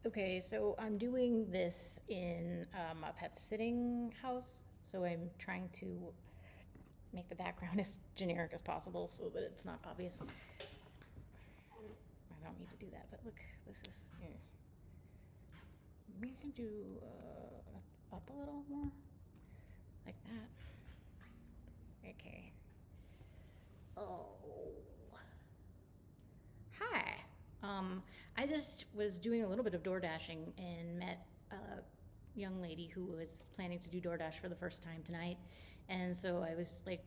Okay, so I'm doing this in a pet sitting house, so I'm trying to make the background as generic as possible so that it's not obvious. I don't need to do that, but look, this is here. We can do up a little more, like that. Okay. Oh. Hi. I just was doing a little bit of DoorDashing and met a young lady who was planning to do DoorDash for the first time tonight. And so I was like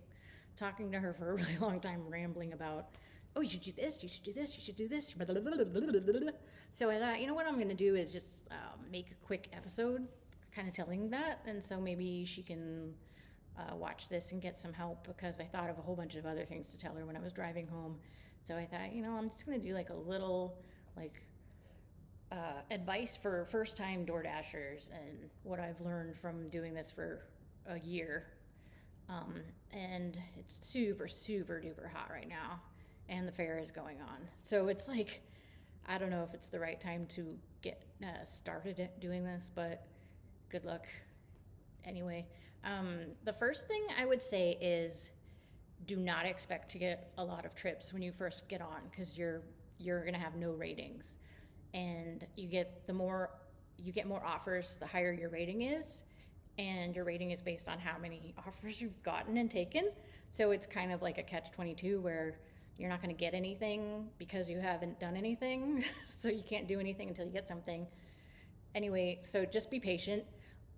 talking to her for a really long time, rambling about, oh, you should do this, you should do this, you should do this. So I thought, you know what I'm going to do is just make a quick episode kind of telling that. And so maybe she can watch this and get some help, because I thought of a whole bunch of other things to tell her when I was driving home. So I thought, you know, I'm just going to do like a little advice for first time Door Dashers and what I've learned from doing this for a year. And it's super, super duper hot right now, and the fair is going on. So it's like, I don't know if it's the right time to get started at doing this, but good luck. Anyway, the first thing I would say is do not expect to get a lot of trips when you first get on, because you're going to have no ratings, and you get more offers the higher your rating is, and your rating is based on how many offers you've gotten and taken. So it's kind of like a catch-22 where you're not going to get anything because you haven't done anything. So you can't do anything until you get something. Anyway, so just be patient.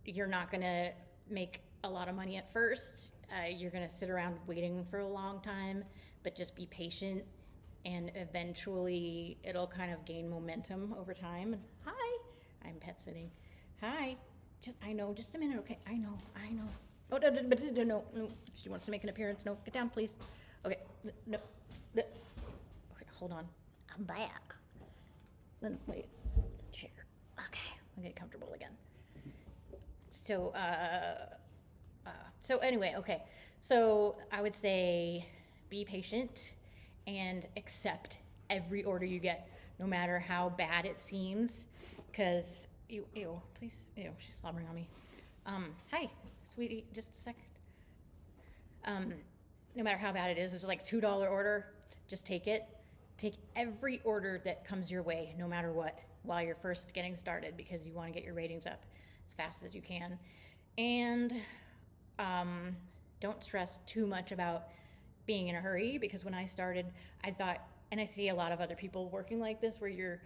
You're not going to make a lot of money at first. You're going to sit around waiting for a long time, but just be patient, and eventually it'll kind of gain momentum over time. Hi, I'm pet sitting. Hi, just a minute, okay? I know. Oh, no. She wants to make an appearance. No, get down, please. Okay, no. Okay, hold on. I'm back. Then wait, chair. Okay, I'll get comfortable again. So anyway, okay. So I would say be patient and accept every order you get, no matter how bad it seems, because please, she's slobbering on me. Hi, sweetie, just a second. No matter how bad it is, it's like $2 order, just take it. Take every order that comes your way, no matter what, while you're first getting started, because you want to get your ratings up as fast as you can. And don't stress too much about being in a hurry, because when I started, I thought, and I see a lot of other people working like this, where you're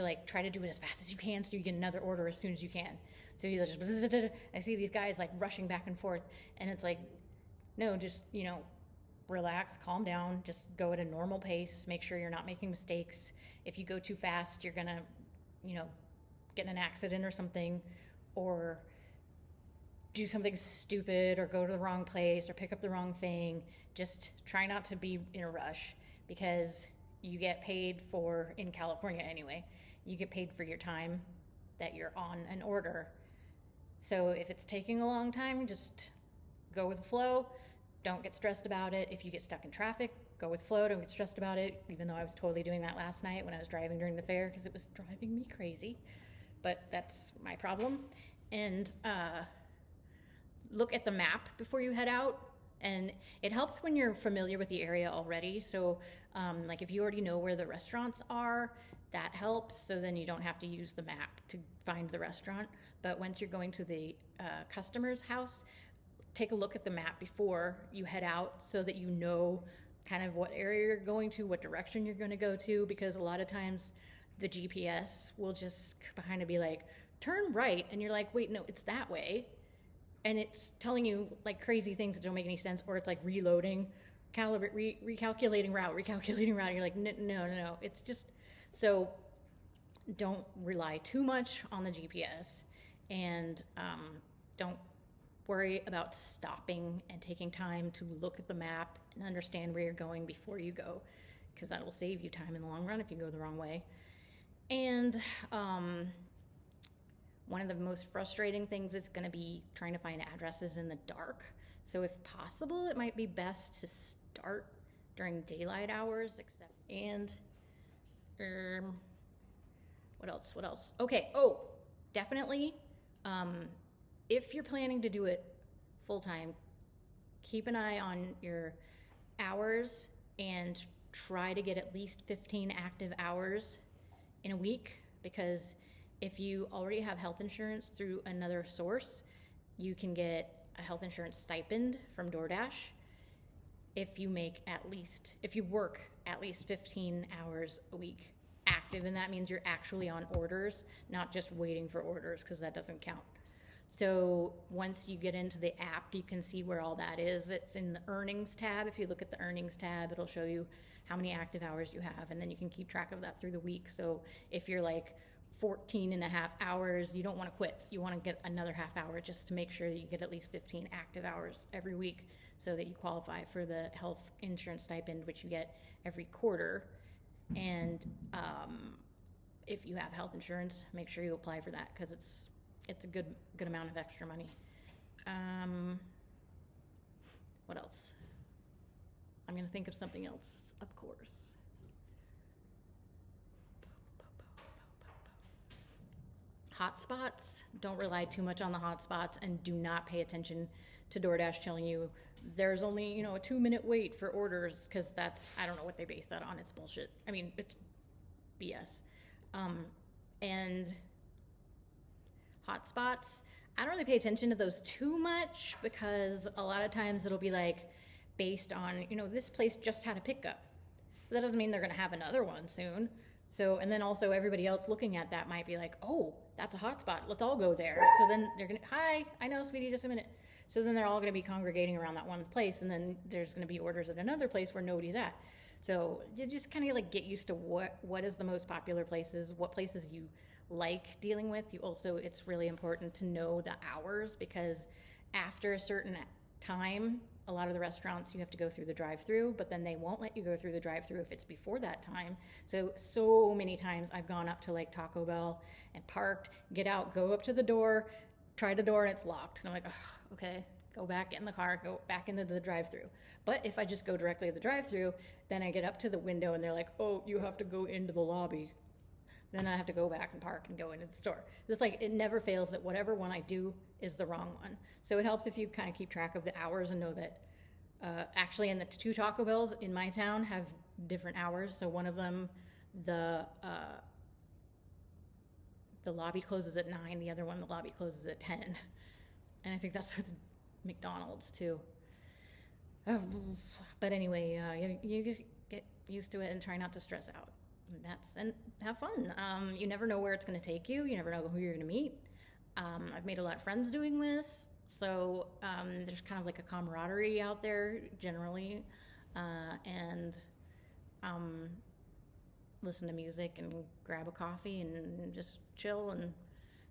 like, try to do it as fast as you can so you get another order as soon as you can. So you just, I see these guys like rushing back and forth, and it's like, no, just, relax, calm down, just go at a normal pace, make sure you're not making mistakes. If you go too fast, you're gonna, get in an accident or something, or do something stupid, or go to the wrong place, or pick up the wrong thing. Just try not to be in a rush, because you get paid for, in California anyway, you get paid for your time that you're on an order. So if it's taking a long time, just go with the flow. Don't get stressed about it. If you get stuck in traffic, go with flow. Don't get stressed about it, even though I was totally doing that last night when I was driving during the fair, because it was driving me crazy. But that's my problem. And look at the map before you head out. And it helps when you're familiar with the area already. So like if you already know where the restaurants are, that helps. So then you don't have to use the map to find the restaurant. But once you're going to the customer's house, take a look at the map before you head out, so that you know kind of what area you're going to, what direction you're going to go to, because a lot of times the GPS will just kind of be like, turn right, and you're like, wait, no, it's that way. And it's telling you like crazy things that don't make any sense, or it's like reloading, recalculating route. You're like, no. It's just, so don't rely too much on the GPS, and don't worry about stopping and taking time to look at the map and understand where you're going before you go, because that will save you time in the long run if you go the wrong way. And One of the most frustrating things is going to be trying to find addresses in the dark. So if possible, it might be best to start during daylight hours, and what else? What else? Okay. Oh, definitely. If you're planning to do it full time, keep an eye on your hours and try to get at least 15 active hours in a week, because if you already have health insurance through another source, you can get a health insurance stipend from DoorDash if you work at least 15 hours a week active, and that means you're actually on orders, not just waiting for orders, because that doesn't count. So once you get into the app, you can see where all that is. It's in the earnings tab. If you look at the earnings tab, it'll show you how many active hours you have, and then you can keep track of that through the week. So if you're like 14 and a half hours, you don't want to quit. You want to get another half hour just to make sure that you get at least 15 active hours every week so that you qualify for the health insurance stipend, which you get every quarter. And if you have health insurance, make sure you apply for that, because it's a good amount of extra money. What else? I'm going to think of something else, of course. Hotspots. Don't rely too much on the hotspots, and do not pay attention to DoorDash telling you there's only, a 2-minute wait for orders, because I don't know what they base that on. It's bullshit. I mean, it's BS. And hotspots, I don't really pay attention to those too much, because a lot of times it'll be like based on, this place just had a pickup. But that doesn't mean they're going to have another one soon. So, and then also everybody else looking at that might be like, oh, that's a hotspot. Let's all go there. So then they're going to, hi, I know, sweetie, just a minute. So then they're all going to be congregating around that one place, and then there's going to be orders at another place where nobody's at. So you just kind of like get used to what is the most popular places, what places you like dealing with. It's really important to know the hours, because after a certain time, a lot of the restaurants you have to go through the drive-through, but then they won't let you go through the drive-through if it's before that time. So many times I've gone up to like Taco Bell and parked, get out, go up to the door, try the door, and it's locked. And I'm like, oh, okay, go back in the car, go back into the drive-through. But if I just go directly to the drive-through, then I get up to the window and they're like, oh, you have to go into the lobby. Then I have to go back and park and go into the store. It's like, it never fails that whatever one I do is the wrong one. So it helps if you kind of keep track of the hours and know that actually, in the 2 Taco Bells in my town have different hours. So one of them, the lobby closes at 9. The other one, the lobby closes at 10. And I think that's with McDonald's too. But anyway, you get used to it and try not to stress out. And have fun. You never know where it's going to take you. You never know who you're going to meet. I've made a lot of friends doing this. So there's kind of like a camaraderie out there generally, and listen to music and grab a coffee and just chill and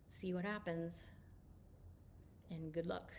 see what happens. And good luck.